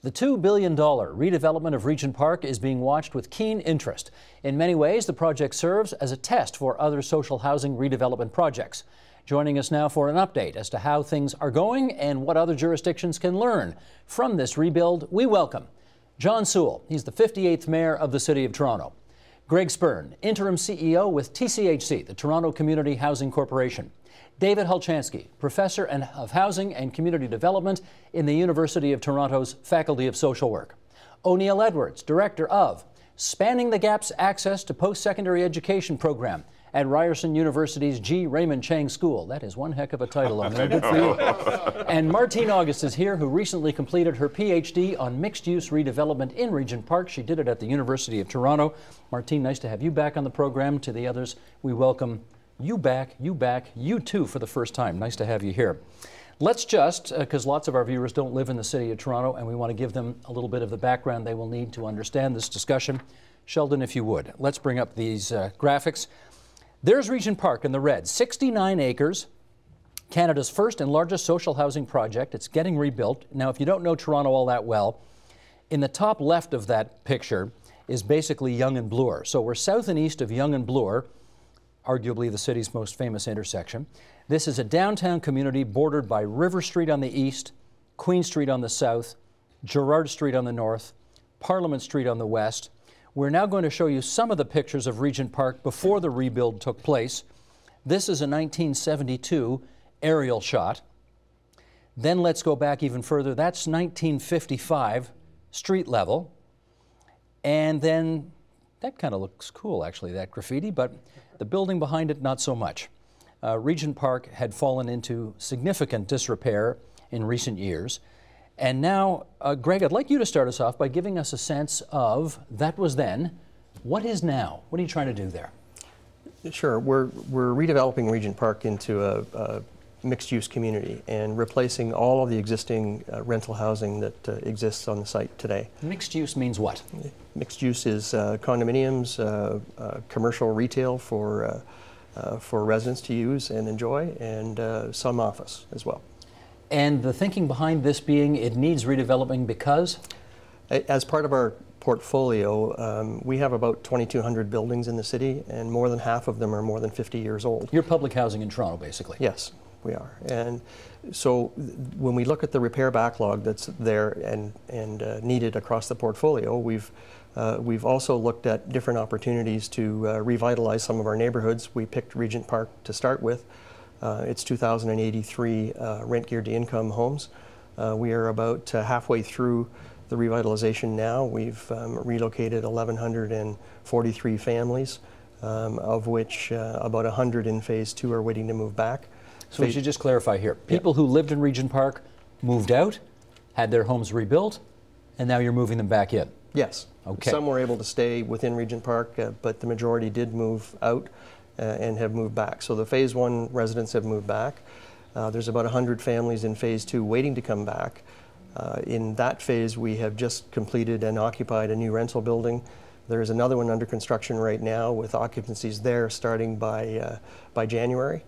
The $2 billion redevelopment of Regent Park is being watched with keen interest. In many ways, the project serves as a test for other social housing redevelopment projects. Joining us now for an update as to how things are going and what other jurisdictions can learn from this rebuild, we welcome John Sewell. He's the 58th Mayor of the City of Toronto. Greg Spurn, Interim CEO with TCHC, the Toronto Community Housing Corporation. David Hulchansky, Professor of Housing and Community Development in the University of Toronto's Faculty of Social Work. O'Neill Edwards, Director of Spanning the Gaps Access to Post-Secondary Education Program at Ryerson University's G. Raymond Chang School. That is one heck of a title, O'Neill. Good for you. And Martine August is here, who recently completed her PhD on mixed-use redevelopment in Regent Park. She did it at the University of Toronto. Martine, nice to have you back on the program. To the others, we welcome you back, you too for the first time. Nice to have you here. Let's just, because lots of our viewers don't live in the City of Toronto, and we want to give them a little bit of the background they will need to understand this discussion. Sheldon, if you would, let's bring up these graphics. There's Regent Park in the red, 69 acres, Canada's first and largest social housing project. It's getting rebuilt. Now, if you don't know Toronto all that well, in the top left of that picture is basically Yonge and Bloor. So we're south and east of Yonge and Bloor, arguably the city's most famous intersection. This is a downtown community bordered by River Street on the east, Queen Street on the south, Gerrard Street on the north, Parliament Street on the west. We're now going to show you some of the pictures of Regent Park before the rebuild took place. This is a 1972 aerial shot. Then let's go back even further. That's 1955 street level. And then that kind of looks cool, actually, that graffiti, but the building behind it, not so much. Regent Park had fallen into significant disrepair in recent years. And now, Greg, I'd like you to start us off by giving us a sense of, that was then, what is now? What are you trying to do there? Sure. We're redeveloping Regent Park into a mixed-use community and replacing all of the existing rental housing that exists on the site today. Mixed use means what? Mixed use is condominiums, commercial retail for residents to use and enjoy, and some office as well. And the thinking behind this being it needs redeveloping because? As part of our portfolio, we have about 2,200 buildings in the city, and more than half of them are more than 50 years old. You're public housing in Toronto, basically. Yes, we are. And so when we look at the repair backlog that's there and needed across the portfolio, we've also looked at different opportunities to revitalize some of our neighborhoods. We picked Regent Park to start with. It's 2,083 rent-geared to income homes. We are about halfway through the revitalization now. We've relocated 1,143 families, of which about 100 in Phase 2 are waiting to move back. So we should just clarify here. People who lived in Regent Park moved out, had their homes rebuilt, and now you're moving them back in? Yes. Okay. Some were able to stay within Regent Park, but the majority did move out and have moved back. So the Phase 1 residents have moved back. There's about 100 families in Phase 2 waiting to come back. In that phase, we have just completed and occupied a new rental building. There is another one under construction right now with occupancies there starting by January.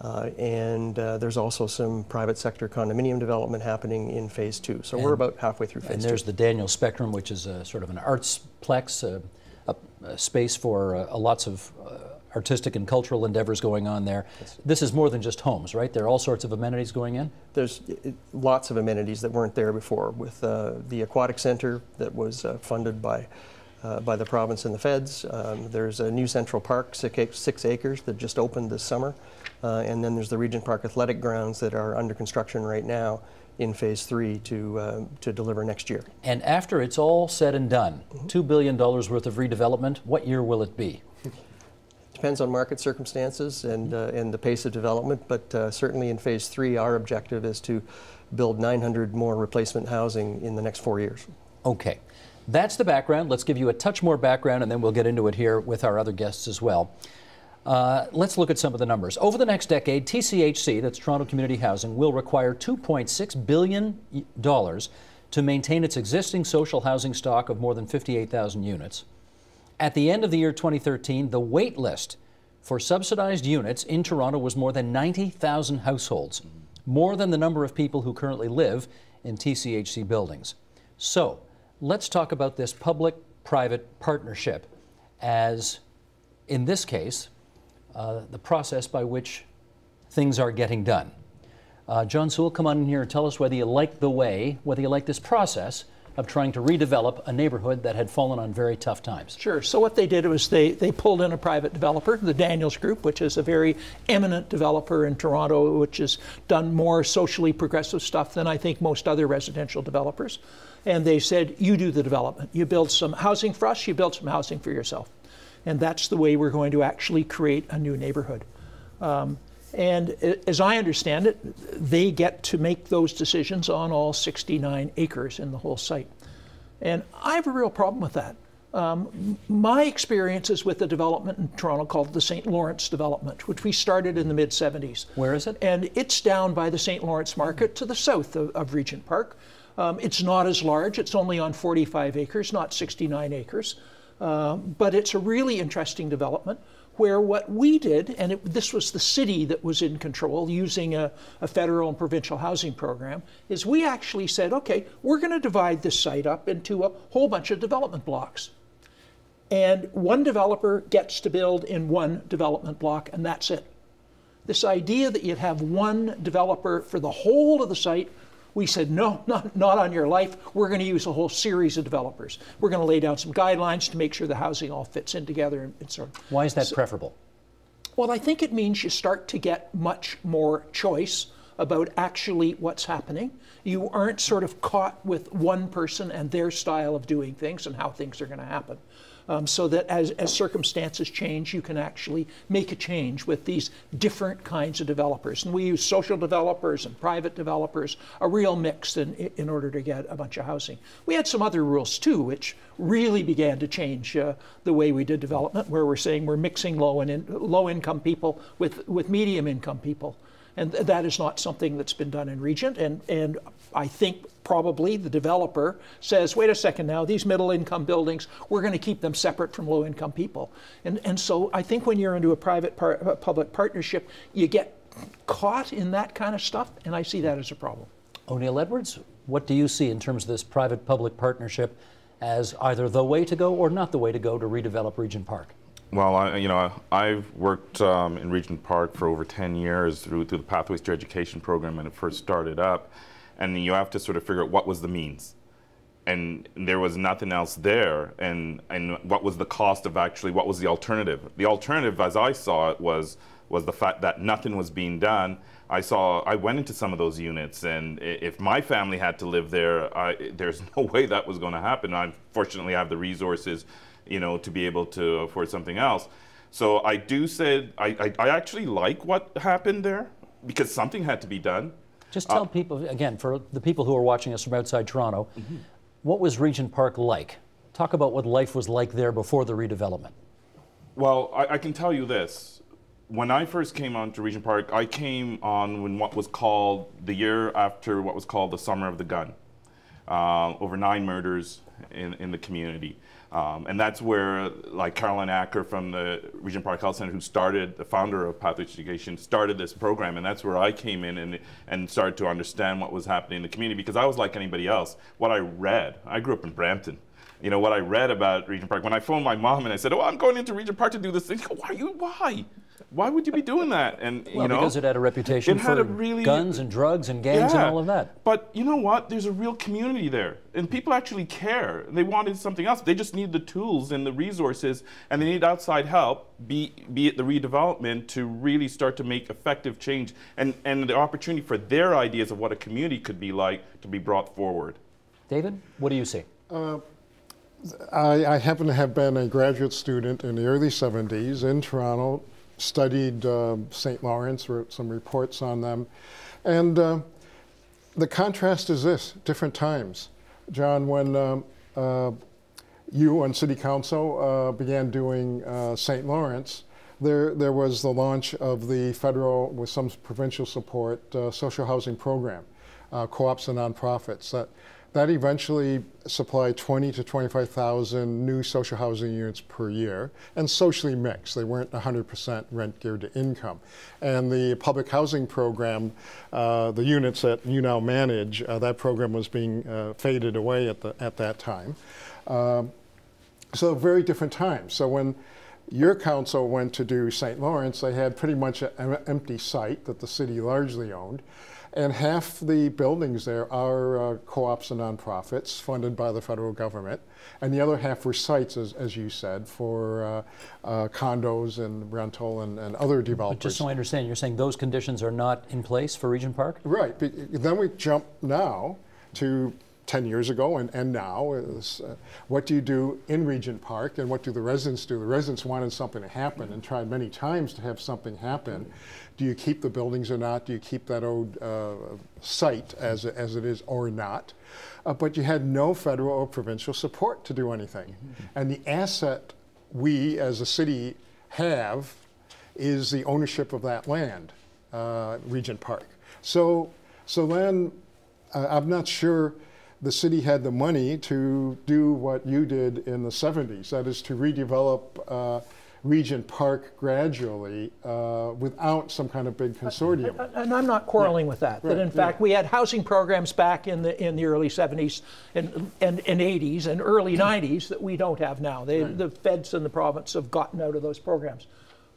There's also some private sector condominium development happening in Phase 2. So we're about halfway through Phase 2. And there's the Daniel Spectrum, which is a sort of an artsplex, a space for lots of artistic and cultural endeavors going on there. Yes. This is more than just homes, right? There are all sorts of amenities going in? There's lots of amenities that weren't there before, with the aquatic center that was funded by the province and the feds. There's a new Central Park, 6 acres, that just opened this summer. And then there's the Regent Park Athletic Grounds that are under construction right now in Phase 3 to deliver next year. And after it's all said and done, $2 billion worth of redevelopment, what year will it be? Depends on market circumstances and the pace of development, but certainly in Phase 3, our objective is to build 900 more replacement housing in the next 4 years. Okay. That's the background. Let's give you a touch more background, and then we'll get into it here with our other guests as well. Let's look at some of the numbers. Over the next decade, TCHC, that's Toronto Community Housing, will require $2.6 billion to maintain its existing social housing stock of more than 58,000 units. At the end of the year 2013, the wait list for subsidized units in Toronto was more than 90,000 households, more than the number of people who currently live in TCHC buildings. So let's talk about this public-private partnership as, in this case, the process by which things are getting done. John Sewell, come on in here and tell us whether you like this process of trying to redevelop a neighborhood that had fallen on very tough times. Sure. So what they did was they pulled in a private developer, the Daniels Group, which is a very eminent developer in Toronto, which has done more socially progressive stuff than I think most other residential developers. And they said, you do the development. You build some housing for us, you build some housing for yourself. And that's the way we're going to actually create a new neighborhood. And as I understand it, they get to make those decisions on all 69 acres in the whole site. And I have a real problem with that. My experience is with a development in Toronto called the St. Lawrence development, which we started in the mid-70s. Where is it? And it's down by the St. Lawrence Market to the south of Regent Park. It's not as large. It's only on 45 acres, not 69 acres. But it's a really interesting development where what we did, and this was the city that was in control using a federal and provincial housing program, is we actually said, okay, we're going to divide this site up into a whole bunch of development blocks. And one developer gets to build in one development block, and that's it. This idea that you'd have one developer for the whole of the site, we said, no, not on your life. We're going to use a whole series of developers. We're going to lay down some guidelines to make sure the housing all fits in together. And so, why is that preferable? Well, I think it means you start to get much more choice about actually what's happening. You aren't sort of caught with one person and their style of doing things and how things are going to happen. So that as circumstances change, you can actually make a change with these different kinds of developers. And we use social developers and private developers, a real mix in order to get a bunch of housing. We had some other rules too, which really began to change the way we did development, where we're saying we're mixing low-income people with medium-income people. And that is not something that's been done in Regent. And I think probably the developer says, wait a second now, these middle-income buildings, we're going to keep them separate from low-income people. And so I think when you're into a private-public partnership, you get caught in that kind of stuff, and I see that as a problem. O'Neill Edwards, what do you see in terms of this private-public partnership as either the way to go or not the way to go to redevelop Regent Park? Well, I've worked in Regent Park for over 10 years through the Pathways to Education program when it first started up, and you have to sort of figure out what was the means. And there was nothing else there, and what was the cost of actually, what was the alternative? The alternative, as I saw it, was the fact that nothing was being done. I went into some of those units, and if my family had to live there, there's no way that was going to happen. I fortunately have the resources, to be able to afford something else. So I actually like what happened there because something had to be done. Just tell people, again, for the people who are watching us from outside Toronto, what was Regent Park like? Talk about what life was like there before the redevelopment. Well, I can tell you this. When I first came on to Regent Park, I came on when what was called the year after what was called the Summer of the Gun. Over 9 murders in the community. And that's where, like Caroline Acker from the Regent Park Health Center, the founder of Pathways to Education, started this program. And that's where I came in and started to understand what was happening in the community, because I was like anybody else. What I read, I grew up in Brampton. What I read about Regent Park, when I phoned my mom and I said, oh, I'm going into Regent Park to do this thing, why? Why would you be doing that? And because it had a reputation for guns and drugs and gangs and all of that. But you know what? There's a real community there, and people actually care. They wanted something else. They just need the tools and the resources, and they need outside help, be it the redevelopment, to really start to make effective change, and the opportunity for their ideas of what a community could be like to be brought forward. David, what do you see? I happen to have been a graduate student in the early 70s in Toronto, studied St. Lawrence, wrote some reports on them. And the contrast is this, different times. John, when you and City Council began doing St. Lawrence, there was the launch of the federal, with some provincial support, social housing program, co-ops and nonprofits. That eventually supplied 20 to 25,000 new social housing units per year, and socially mixed. They weren't 100% rent geared to income. And the public housing program, the units that you now manage, that program was being faded away at that time. So very different times. So when your council went to do St. Lawrence, they had pretty much an empty site that the city largely owned. And half the buildings there are co-ops and nonprofits funded by the federal government. And the other half were sites, as you said, for condos and rental and other developers. But just so I understand, you're saying those conditions are not in place for Regent Park? Right. Then we jump now to 10 years ago and now is what do you do in Regent Park and what do the residents do? The residents wanted something to happen and tried many times to have something happen. Do you keep the buildings or not? Do you keep that old site as it is or not? But you had no federal or provincial support to do anything. And the asset we as a city have is the ownership of that land, Regent Park. So then I'm not sure the city had the money to do what you did in the 70s, that is to redevelop Regent Park gradually without some kind of big consortium. And I'm not quarreling with that. That in fact we had housing programs back in the early 70s and 80s and early 90s that we don't have now. The feds and the province have gotten out of those programs.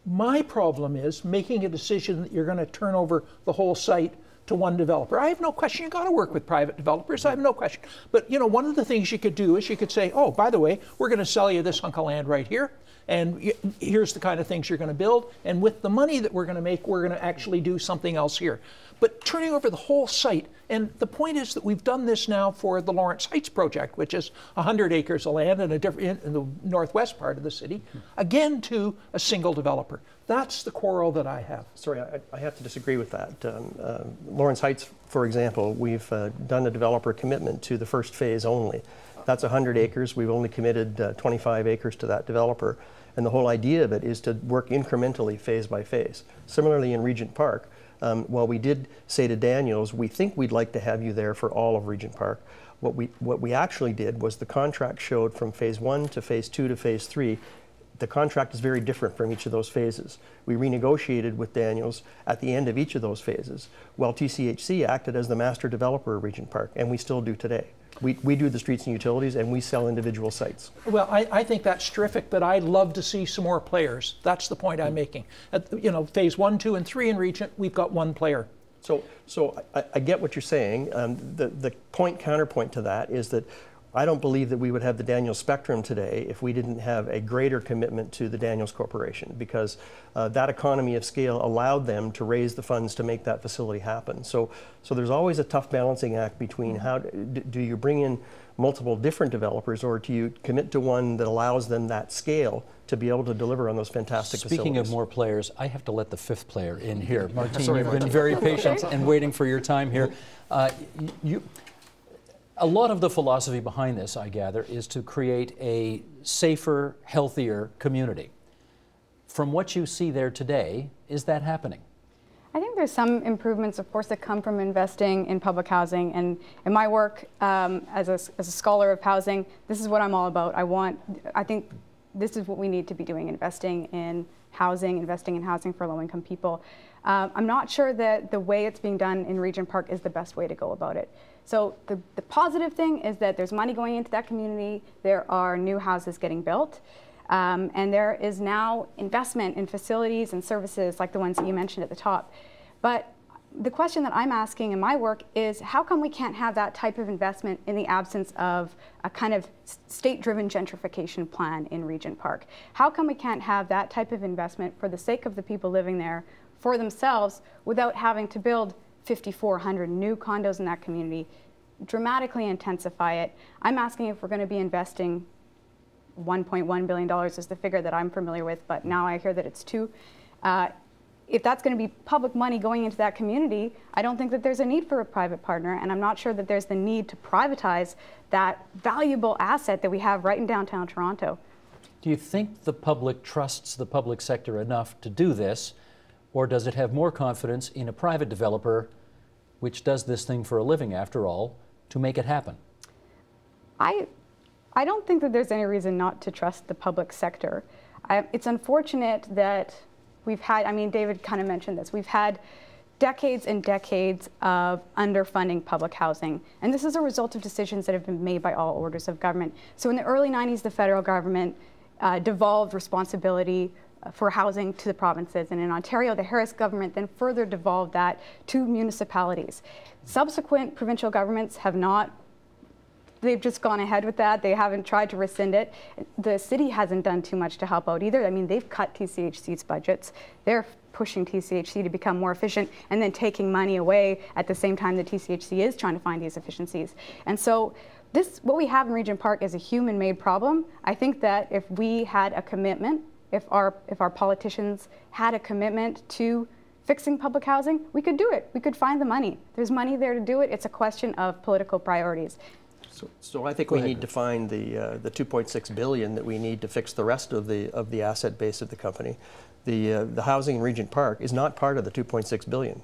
My problem is making a decision that you're going to turn over the whole site to one developer. I have no question, you've got to work with private developers, I have no question. But you know, one of the things you could do is you could say, oh, by the way, we're going to sell you this hunk of land right here, and here's the kind of things you're going to build, and with the money that we're going to make, we're going to actually do something else here. But turning over the whole site, and the point is that we've done this now for the Lawrence Heights project, which is 100 acres of land in the northwest part of the city, again to a single developer. That's the quarrel that I have. Sorry, I have to disagree with that. Lawrence Heights, for example, we've done a developer commitment to the first phase only. That's 100 acres. We've only committed 25 acres to that developer. And the whole idea of it is to work incrementally, phase by phase. Similarly in Regent Park, while we did say to Daniels, we think we'd like to have you there for all of Regent Park, what we actually did was the contract showed from phase 1 to phase 2 to phase 3, the contract is very different from each of those phases. We renegotiated with Daniels at the end of each of those phases, while TCHC acted as the master developer of Regent Park, and we still do today. We do the streets and utilities, and we sell individual sites. Well, I think that's terrific, but I'd love to see some more players. That's the point I'm making. You know, phase 1, 2, and 3 in Regent, we've got one player. So I get what you're saying. The counterpoint to that is that I don't believe that we would have the Daniels Spectrum today if we didn't have a greater commitment to the Daniels Corporation, because that economy of scale allowed them to raise the funds to make that facility happen. So there's always a tough balancing act between how do you bring in multiple different developers, or do you commit to one that allows them that scale to be able to deliver on those fantastic facilities. Speaking of more players, I have to let the fifth player in here. Martine, you've been very patient and waiting for your time here. A lot of the philosophy behind this, I gather, is to create a safer, healthier community. From what you see there today, is that happening? I think there's some improvements, of course, that come from investing in public housing. And in my work as a scholar of housing, this is what I'm all about. I think this is what we need to be doing, investing in housing for low-income people. I'm not sure that the way it's being done in Regent Park is the best way to go about it. So the positive thing is that there's money going into that community, there are new houses getting built, and there is now investment in facilities and services like the ones that you mentioned at the top. But the question that I'm asking in my work is, how come we can't have that type of investment in the absence of a kind of state-driven gentrification plan in Regent Park? How come we can't have that type of investment for the sake of the people living there for themselves without having to build 5,400 new condos in that community, dramatically intensify it? I'm asking if we're going to be investing $1.1 billion is the figure that I'm familiar with, but now I hear that it's $2 billion. If that's going to be public money going into that community, I don't think that there's a need for a private partner, and I'm not sure that there's the need to privatize that valuable asset that we have right in downtown Toronto. Do you think the public trusts the public sector enough to do this, or does it have more confidence in a private developer, which does this thing for a living after all, to make it happen? I don't think that there's any reason not to trust the public sector. It's unfortunate that we've had, I mean, David kind of mentioned this, we've had decades and decades of underfunding public housing. And this is a result of decisions that have been made by all orders of government. So in the early 90s, the federal government devolved responsibility for housing to the provinces. And in Ontario, the Harris government then further devolved that to municipalities. Subsequent provincial governments have not, they've just gone ahead with that. They haven't tried to rescind it. The city hasn't done too much to help out either. I mean, they've cut TCHC's budgets. They're pushing TCHC to become more efficient and then taking money away at the same time that TCHC is trying to find these efficiencies. And so what we have in Regent Park is a human-made problem. I think that if we had a commitment, if our politicians had a commitment to fixing public housing, we could do it. We could find the money. There's money there to do it. It's a question of political priorities. So I think we need to find the 2.6 billion that we need to fix the rest of the asset base of the company. The housing in Regent Park is not part of the 2.6 billion.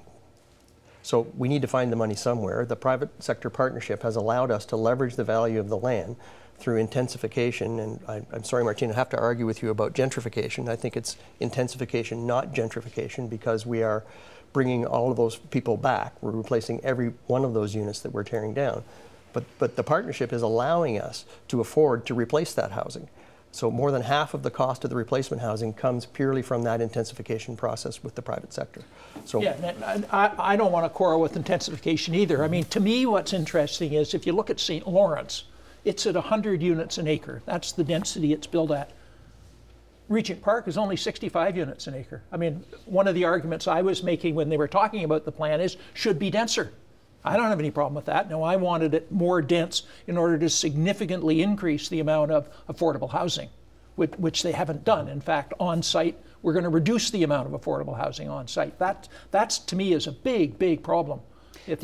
So we need to find the money somewhere. The private sector partnership has allowed us to leverage the value of the land through intensification, and I'm sorry, Martina, I have to argue with you about gentrification. I think it's intensification, not gentrification, because we are bringing all of those people back. We're replacing every one of those units that we're tearing down. But the partnership is allowing us to afford to replace that housing. So more than half of the cost of the replacement housing comes purely from that intensification process with the private sector. So yeah, I don't want to quarrel with intensification either. I mean, to me, what's interesting is if you look at St. Lawrence, it's at 100 units an acre. That's the density it's built at. Regent Park is only 65 units an acre. I mean, one of the arguments I was making when they were talking about the plan is should be denser. I don't have any problem with that. No, I wanted it more dense in order to significantly increase the amount of affordable housing, which they haven't done. In fact, on site, we're going to reduce the amount of affordable housing on site. That's to me is a big, big problem. Is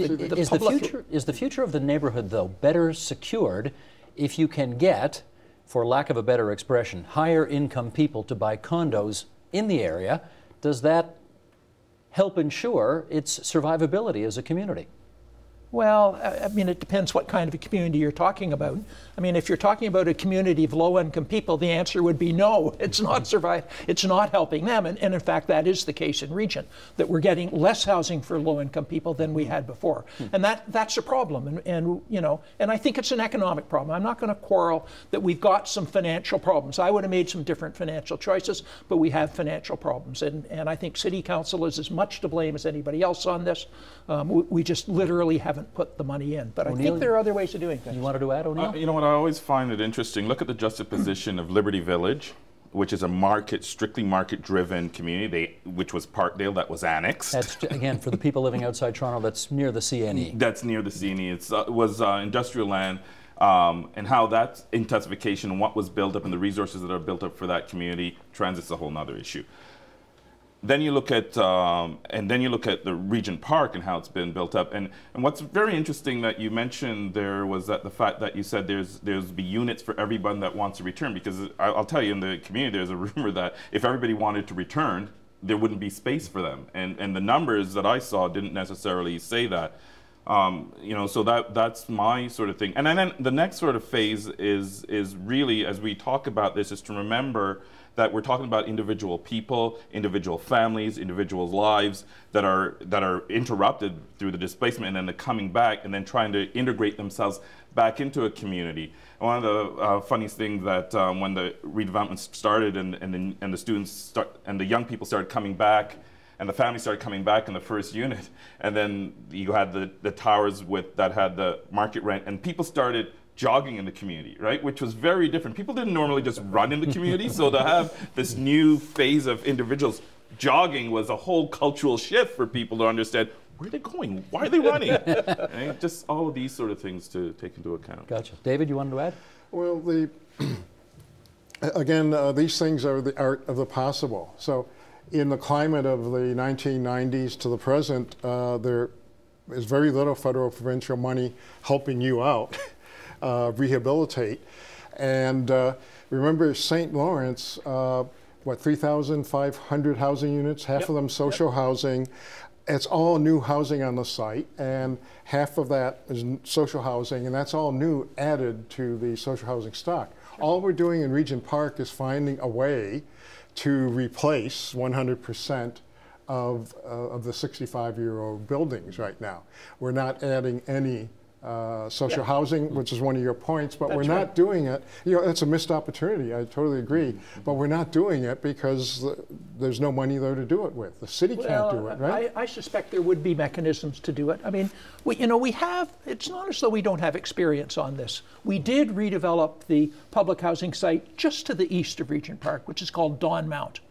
the future of the neighborhood, though, better secured if you can get, for lack of a better expression, higher income people to buy condos in the area? Does that help ensure its survivability as a community? Well, I mean, it depends what kind of a community you're talking about. I mean, if you're talking about a community of low-income people, the answer would be no. It's not it's not helping them. And in fact, that is the case in Regent, that we're getting less housing for low-income people than we had before. And that's a problem. And you know, and I think it's an economic problem. I'm not going to quarrel that we've got some financial problems. I would have made some different financial choices, but we have financial problems. And I think City Council is as much to blame as anybody else on this. We just literally haven't put the money in. But I think there are other ways of doing things. You wanted to add, O'Neill? You know what, I always find it interesting. Look at the juxtaposition of Liberty Village, which is a strictly market-driven community, which was Parkdale, that was annexed. That's, again, for the people living outside Toronto, that's near the CNE. That's near the CNE. It was industrial land, and how that intensification and what was built up and the resources that are built up for that community, transit's a whole other issue. Then you look at the Regent Park and how it's been built up, and what's very interesting that you mentioned there was that the fact that you said there's be units for everyone that wants to return, because I'll tell you, in the community there's a rumor that if everybody wanted to return, there wouldn't be space for them, and the numbers that I saw didn't necessarily say that. You know, so that's my sort of thing. And then the next sort of phase is really, as we talk about this, is to remember that we're talking about individual people, individual families, individuals' lives that are interrupted through the displacement and then the coming back and then trying to integrate themselves back into a community. And one of the funniest things that when the redevelopment started and the students and the young people started coming back, and the family started coming back in the first unit, and then you had the towers that had the market rent, and people started jogging in the community, right? Which was very different. People didn't normally just run in the community, so to have this new phase of individuals jogging was a whole cultural shift for people to understand where are they going, why are they running? And just all of these sort of things to take into account. Gotcha. David, you wanted to add? Well, again, these things are the art of the possible. So in the climate of the 1990s to the present, there is very little federal provincial money helping you out. Rehabilitate. And remember St. Lawrence, what, 3,500 housing units, half of them social housing. it's all new housing on the site, and half of that is social housing, and that's all new added to the social housing stock. All we're doing in Regent Park is finding a way to replace 100% of the 65-year-old buildings right now. We're not adding any social housing, which is one of your points, but we're not doing it. You know, it's a missed opportunity. I totally agree, but we're not doing it because there's no money there to do it with. The city can't do it, right? I suspect there would be mechanisms to do it. I mean, we have. It's not as though we don't have experience on this. We did redevelop the public housing site just to the east of Regent Park, which is called Don Mount,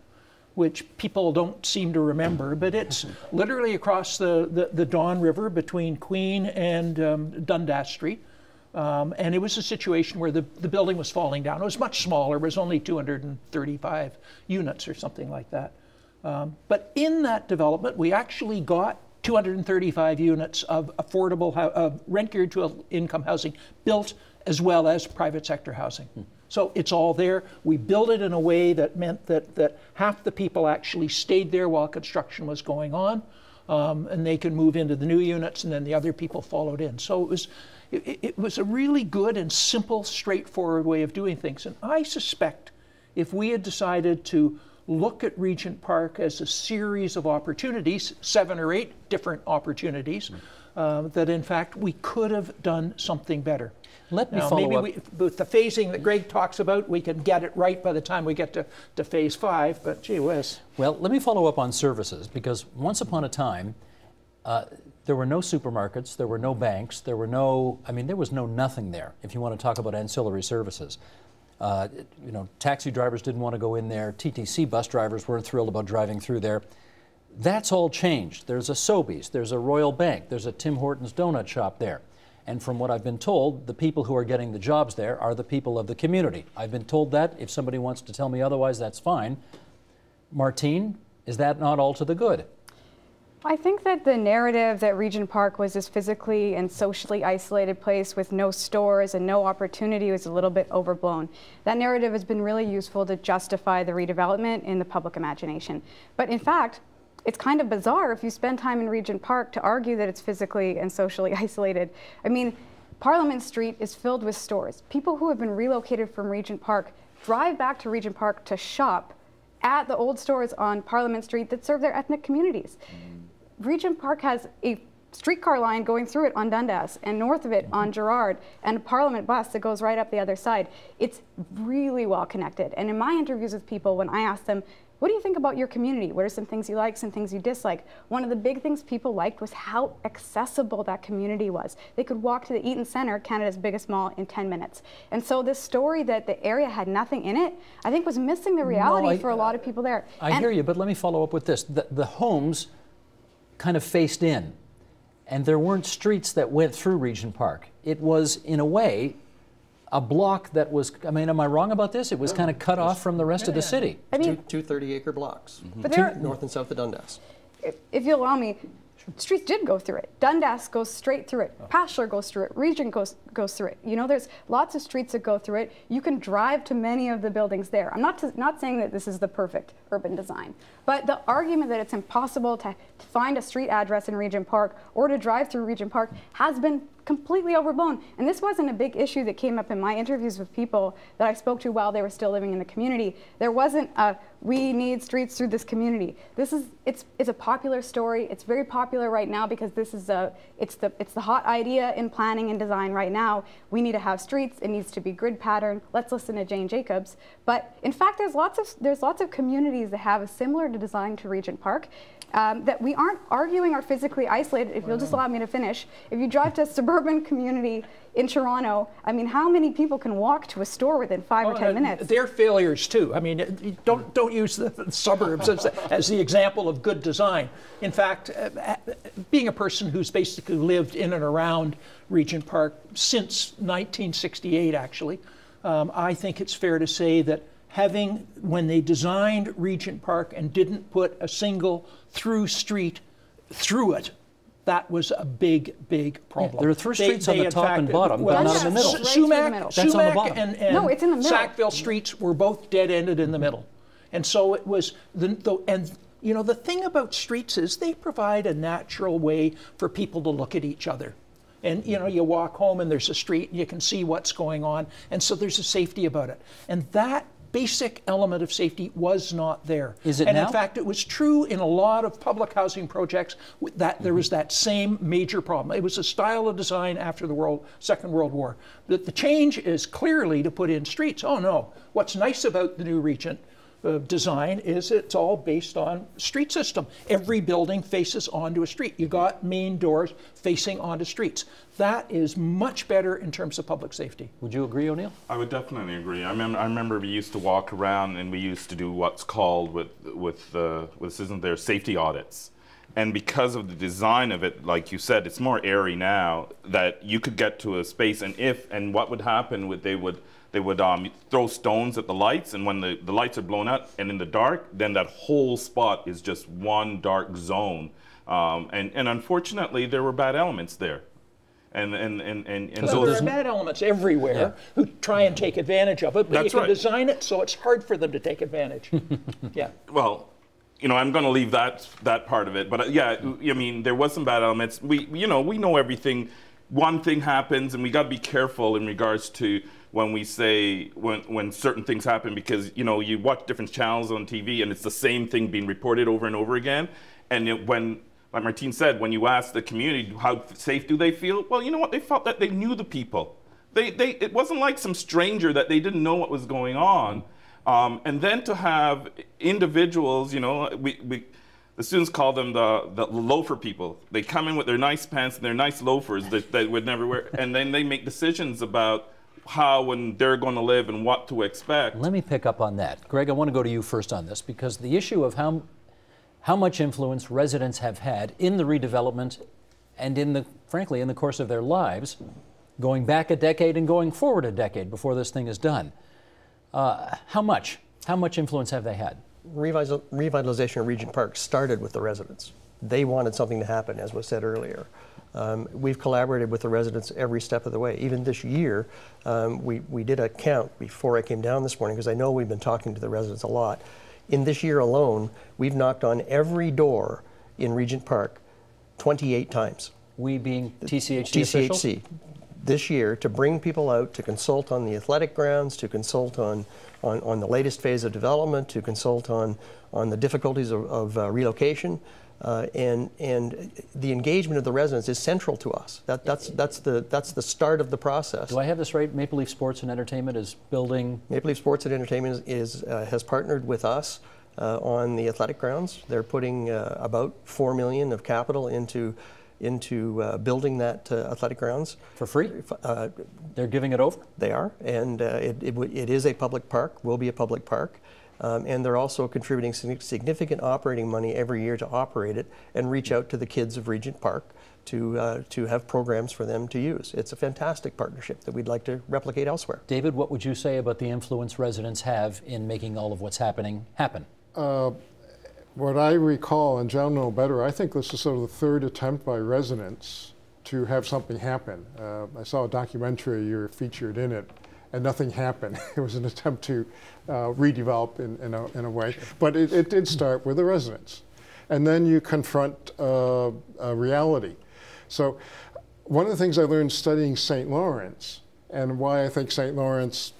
which people don't seem to remember, but it's literally across the Don River between Queen and Dundas Street. And it was a situation where the building was falling down. It was much smaller. It was only 235 units or something like that. But in that development, we actually got 235 units of affordable rent-geared to income housing built, as well as private sector housing. So it's all there. We built it in a way that meant that half the people actually stayed there while construction was going on, and they could move into the new units, and then the other people followed in. So it was a really good and simple, straightforward way of doing things. And I suspect if we had decided to look at Regent Park as a series of opportunities, 7 or 8 different opportunities, that in fact we could have done something better. Let me follow up. With the phasing that Greg talks about, we can get it right by the time we get to phase 5, but gee whiz. Well, let me follow up on services, because once upon a time, there were no supermarkets, there were no banks, there was no nothing there, if you want to talk about ancillary services. Taxi drivers didn't want to go in there, TTC bus drivers weren't thrilled about driving through there. That's all changed. There's a Sobeys, there's a Royal Bank, there's a Tim Hortons donut shop there. And from what I've been told, the people who are getting the jobs there are the people of the community. I've been told that. If somebody wants to tell me otherwise, that's fine. Martine, is that not all to the good? I think that the narrative that Regent Park was this physically and socially isolated place with no stores and no opportunity was a little bit overblown. That narrative has been really useful to justify the redevelopment in the public imagination. But in fact, it's kind of bizarre if you spend time in Regent Park to argue that it's physically and socially isolated. I mean, Parliament Street is filled with stores. People who have been relocated from Regent Park drive back to Regent Park to shop at the old stores on Parliament Street that serve their ethnic communities. Regent Park has a streetcar line going through it on Dundas, and north of it on Gerrard, and a Parliament bus that goes right up the other side. It's really well connected. And in my interviews with people, when I ask them, what do you think about your community? What are some things you like, some things you dislike? One of the big things people liked was how accessible that community was. They could walk to the Eaton Centre, Canada's biggest mall, in 10 minutes. And so this story that the area had nothing in it, I think was missing the reality for a lot of people there. I hear you, but let me follow up with this. The homes kind of faced in, and there weren't streets that went through Regent Park. It was, in a way, a block that was, I mean, am I wrong about this? It was kind of cut off from the rest of the city. I mean, two 30-acre blocks, but north and south of Dundas. If you'll allow me, streets did go through it. Dundas goes straight through it. Pashler goes through it. Regent goes through it. You know, there's lots of streets that go through it. You can drive to many of the buildings there. I'm not saying that this is the perfect urban design, but the argument that it's impossible to find a street address in Regent Park or to drive through Regent Park has been completely overblown. And this wasn't a big issue that came up in my interviews with people that I spoke to while they were still living in the community. There wasn't a, we need streets through this community. It's a popular story. It's very popular right now because this is it's the hot idea in planning and design right now. We need to have streets. It needs to be grid pattern. Let's listen to Jane Jacobs. But in fact, there's lots of communities that have a similar design to Regent Park. That we aren't arguing are physically isolated, if you'll just allow me to finish. If you drive to a suburban community in Toronto, I mean, how many people can walk to a store within 5 or 10 minutes? They're failures too. I mean, don't use the suburbs as the example of good design. In fact, being a person who's basically lived in and around Regent Park since 1968, actually, I think it's fair to say that when they designed Regent Park and didn't put a single through street through it, that was a big, big problem. There are three streets on the top and bottom, but not in the middle. Sumac and no, it's in the middle. Sackville streets were both dead-ended in the middle. And so it was, and You know, the thing about streets is they provide a natural way for people to look at each other. And you know, you walk home and there's a street and you can see what's going on, and so there's a safety about it. And that basic element of safety was not there. Is it and now? in fact, it was true in a lot of public housing projects that there was that same major problem. It was a style of design after the Second World War. The change is clearly to put in streets. Oh no, what's nice about the new Regent design is it's all based on street system. Every building faces onto a street. You got main doors facing onto streets. That is much better in terms of public safety. Would you agree, O'Neill? I would definitely agree. I remember we used to walk around and we used to do what's called with citizens there safety audits. And because of the design of it, like you said, it's more airy now that you could get to a space and what would happen they would throw stones at the lights, and when the lights are blown out and in the dark, then that whole spot is just one dark zone. And unfortunately, there were bad elements there. And so there are bad elements everywhere who try and take advantage of it, but you can design it so it's hard for them to take advantage. Yeah. Well, you know, I'm going to leave that part of it, but yeah, I mean, there was some bad elements. We know everything. One thing happens, and we got to be careful in regards to when we say when certain things happen, because you know you watch different channels on TV and it's the same thing being reported over and over again. And when, like Martine said, when you ask the community how safe do they feel, well, you know what, they felt that they knew the people. It wasn't like some stranger that they didn't know what was going on. And then to have individuals, you know, the students call them the loafer people. They come in with their nice pants and their nice loafers that they would never wear, and then they make decisions about how and they're going to live and what to expect. Let me pick up on that. Greg, I want to go to you first on this, because the issue of how much influence residents have had in the redevelopment and frankly, in the course of their lives, going back a decade and going forward a decade before this thing is done. How much influence have they had? Revitalization of Regent Park started with the residents. They wanted something to happen, as was said earlier. We've collaborated with the residents every step of the way. Even this year, we did a count before I came down this morning, because I know we've been talking to the residents a lot. In this year alone, we've knocked on every door in Regent Park 28 times. We being TCHC officials? TCHC. This year, to bring people out to consult on the athletic grounds, to consult on the latest phase of development, to consult on the difficulties of relocation. And the engagement of the residents is central to us. That's the start of the process. Do I have this right? Maple Leaf Sports and Entertainment is building? Maple Leaf Sports and Entertainment has partnered with us on the athletic grounds. They're putting about $4 million of capital into building that athletic grounds. For free? They're giving it over? They are, and it is a public park, will be a public park. And they're also contributing significant operating money every year to operate it and reach out to the kids of Regent Park to have programs for them to use. It's a fantastic partnership that we'd like to replicate elsewhere. David, what would you say about the influence residents have in making all of what's happening happen? What I recall, and John will know better, I think this is sort of the third attempt by residents to have something happen. I saw a documentary, you're featured in it, and nothing happened. It was an attempt to redevelop in a way. But it did start with the residents. And then you confront a reality. So one of the things I learned studying St. Lawrence, and why I think St. Lawrence,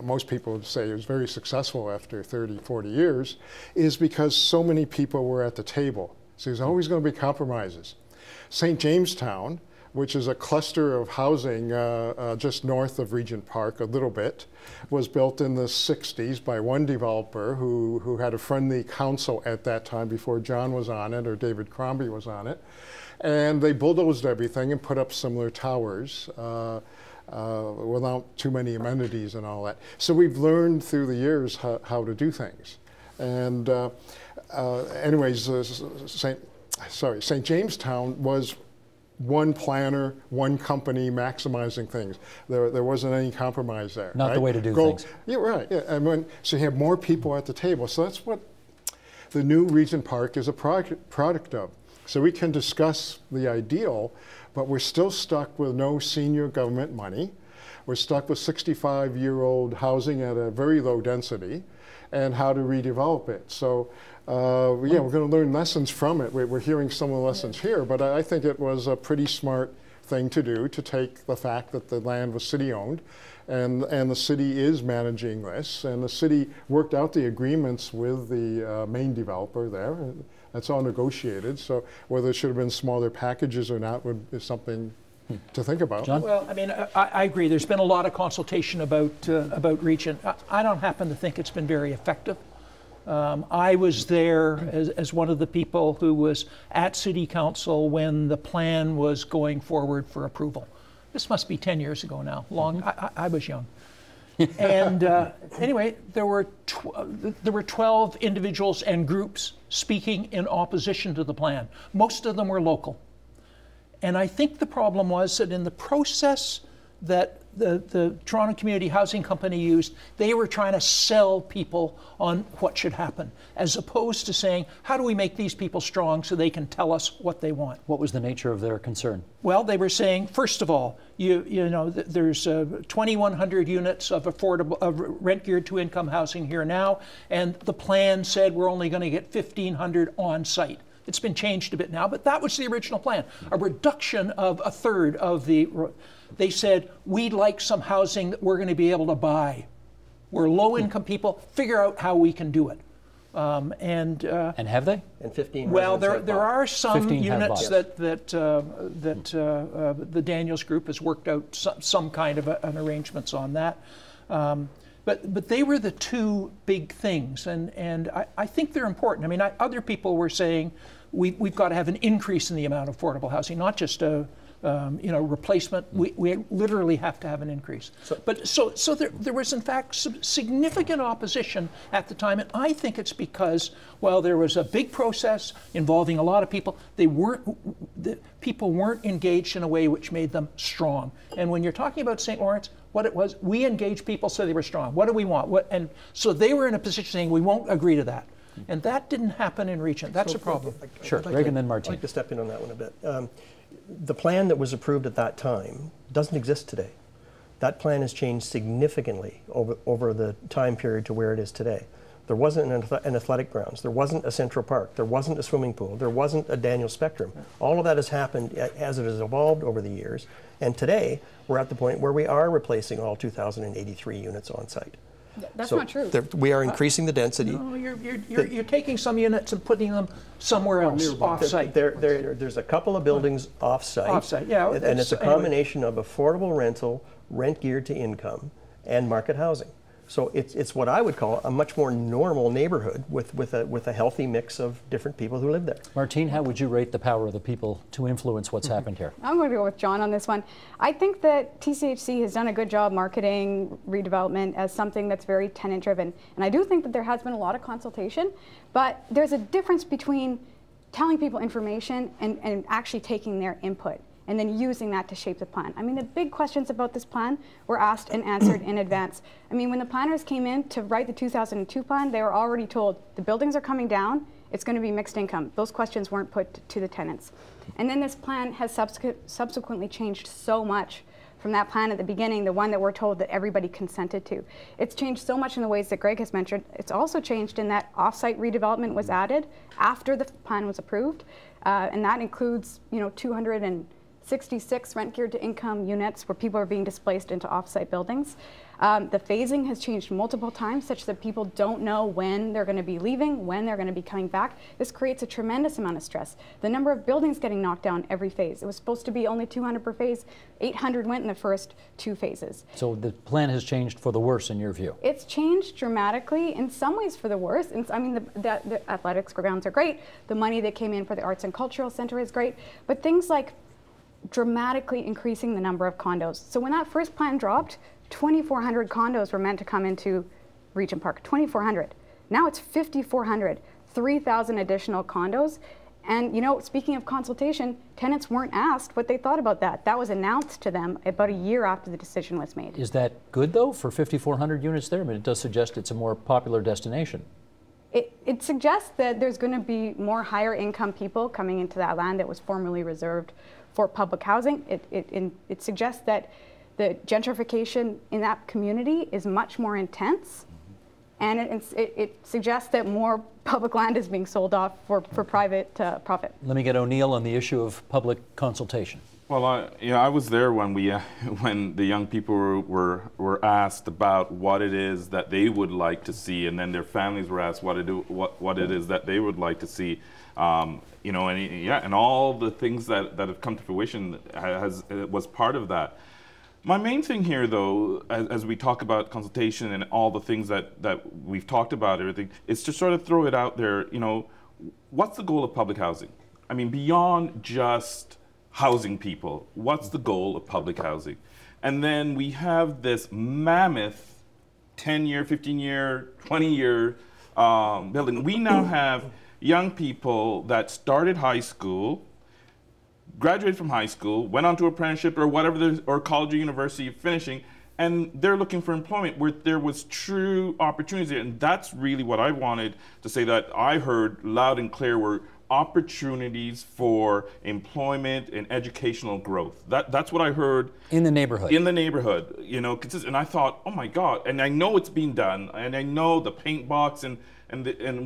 most people would say, was very successful after 30, 40 years, is because so many people were at the table. So there's always going to be compromises. St. Jamestown, which is a cluster of housing just north of Regent Park a little bit, was built in the 60s by one developer who had a friendly council at that time before John was on it or David Crombie was on it. And they bulldozed everything and put up similar towers without too many amenities and all that. So we've learned through the years how to do things. And anyways, St. Jamestown was one planner, one company maximizing things. There wasn't any compromise there. Not right? the way to do things. Yeah, right. Yeah. And so you have more people at the table. So that's what the new Regent Park is a product of. So we can discuss the ideal, but we're still stuck with no senior government money. we're stuck with 65-year-old housing at a very low density, and how to redevelop it. So yeah, we're going to learn lessons from it. We're hearing some of the lessons here, but I think it was a pretty smart thing to do, to take the fact that the land was city-owned, and the city is managing this, and the city worked out the agreements with the main developer there. That's all negotiated, so whether it should have been smaller packages or not is something to think about. John? Well, I mean, I agree. There's been a lot of consultation about Regent. I don't happen to think it's been very effective. I was there as one of the people who was at City Council when the plan was going forward for approval. This must be 10 years ago now. Long. I was young. And anyway, there were 12 individuals and groups speaking in opposition to the plan. Most of them were local. And I think the problem was that in the process that the Toronto Community Housing Company used, they were trying to sell people on what should happen, as opposed to saying, how do we make these people strong so they can tell us what they want? What was the nature of their concern? Well, they were saying, first of all, you know, there's 2,100 units of affordable, rent geared to income housing here now, and the plan said we're only going to get 1,500 on site. It's been changed a bit now, but that was the original plan. A reduction of a third of the, they said, we'd like some housing that we're going to be able to buy. We're low-income people, figure out how we can do it. And have they? And 15. Well, there are some units that the Daniels Group has worked out some kind of an arrangements on that. But they were the two big things, and I think they're important. I mean, other people were saying we've got to have an increase in the amount of affordable housing, not just a replacement. We literally have to have an increase. So there was in fact some significant opposition at the time, and I think it's because, well, there was a big process involving a lot of people. People weren't engaged in a way which made them strong. And when you're talking about St. Lawrence, what it was, we engaged people so they were strong. What do we want? And so they were in a position saying, we won't agree to that. And that didn't happen in Regent. That's a problem. Sure, Greg and then Martine. I'd like to step in on that one a bit. The plan that was approved at that time doesn't exist today. That plan has changed significantly over the time period to where it is today. There wasn't an athletic grounds. There wasn't a Central Park. There wasn't a swimming pool. There wasn't a Daniel Spectrum. All of that has happened as it has evolved over the years. And today, we're at the point where we are replacing all 2,083 units on site. That's not true. We are increasing the density. No, you're taking some units and putting them somewhere else, off-site. There's a couple of buildings off-site. Off-site, yeah. And it's a combination of affordable rental, rent geared to income, and market housing. So it's what I would call a much more normal neighborhood with a healthy mix of different people who live there. Martine, how would you rate the power of the people to influence what's happened here? I'm going to go with John on this one. I think that TCHC has done a good job marketing redevelopment as something that's very tenant-driven. And I do think that there has been a lot of consultation, but there's a difference between telling people information and actually taking their input, and then using that to shape the plan. I mean, the big questions about this plan were asked and answered in advance. I mean, when the planners came in to write the 2002 plan, they were already told the buildings are coming down, it's going to be mixed income. Those questions weren't put to the tenants. And then this plan has subsequently changed so much from that plan at the beginning, the one that we're told that everybody consented to. It's changed so much in the ways that Greg has mentioned. It's also changed in that off-site redevelopment was added after the plan was approved, and that includes, 266 rent geared to income units where people are being displaced into off-site buildings. The phasing has changed multiple times such that people don't know when they're going to be leaving, when they're going to be coming back. This creates a tremendous amount of stress. The number of buildings getting knocked down every phase. It was supposed to be only 200 per phase. 800 went in the first 2 phases. So the plan has changed for the worse in your view? It's changed dramatically, in some ways for the worse. And I mean, the athletics grounds are great. The money that came in for the Arts and Cultural Center is great. But things like dramatically increasing the number of condos. So when that first plan dropped, 2,400 condos were meant to come into Regent Park, 2,400. Now it's 5,400, 3,000 additional condos. And speaking of consultation, tenants weren't asked what they thought about that. That was announced to them about a year after the decision was made. Is that good though for 5,400 units there? I mean, it does suggest it's a more popular destination. It suggests that there's going to be more higher income people coming into that land that was formerly reserved for public housing. It suggests that the gentrification in that community is much more intense, and it suggests that more public land is being sold off for private profit. Let me get O'Neill on the issue of public consultation. Well, I was there when when the young people were asked about what it is that they would like to see, and then their families were asked what it is that they would like to see. You know, and all the things that have come to fruition was part of that. My main thing here, though, as we talk about consultation and all the things that we've talked about, everything, is to sort of throw it out there. You know, what's the goal of public housing? I mean, beyond just housing people, what's the goal of public housing? And then we have this mammoth 10-year, 15-year, 20-year building. We now have young people that started high school, graduated from high school, went on to apprenticeship or whatever, or college or university, finishing, and they're looking for employment where there was true opportunities. And that's really what I wanted to say, that I heard loud and clear were opportunities for employment and educational growth. That's what I heard. In the neighborhood. In the neighborhood, you know, and I thought, oh my God, and I know it's being done, and I know the paint box and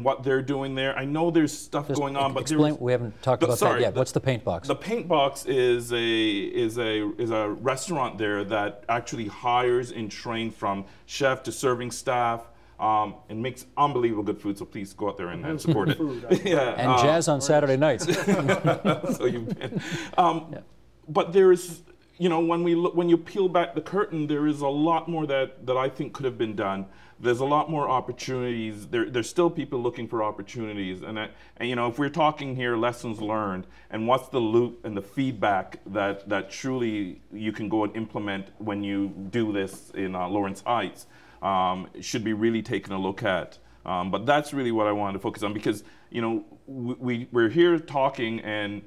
what they're doing there. I know there's stuff going on, but explain. We haven't talked about that yet. What's the paint box? The paint box is a restaurant there that actually hires and trains from chef to serving staff. And makes unbelievable good food, so please go out there and support it. Yeah, and jazz on Saturday nights. So you've been. But there is, you know, when you peel back the curtain, there is a lot more that I think could have been done. There's a lot more opportunities. There's still people looking for opportunities, and you know, if we're talking here lessons learned, and what's the loop and the feedback that truly you can go and implement when you do this in Lawrence Heights. Should be really taken a look at. But that's really what I wanted to focus on, because, you know, we're here talking, and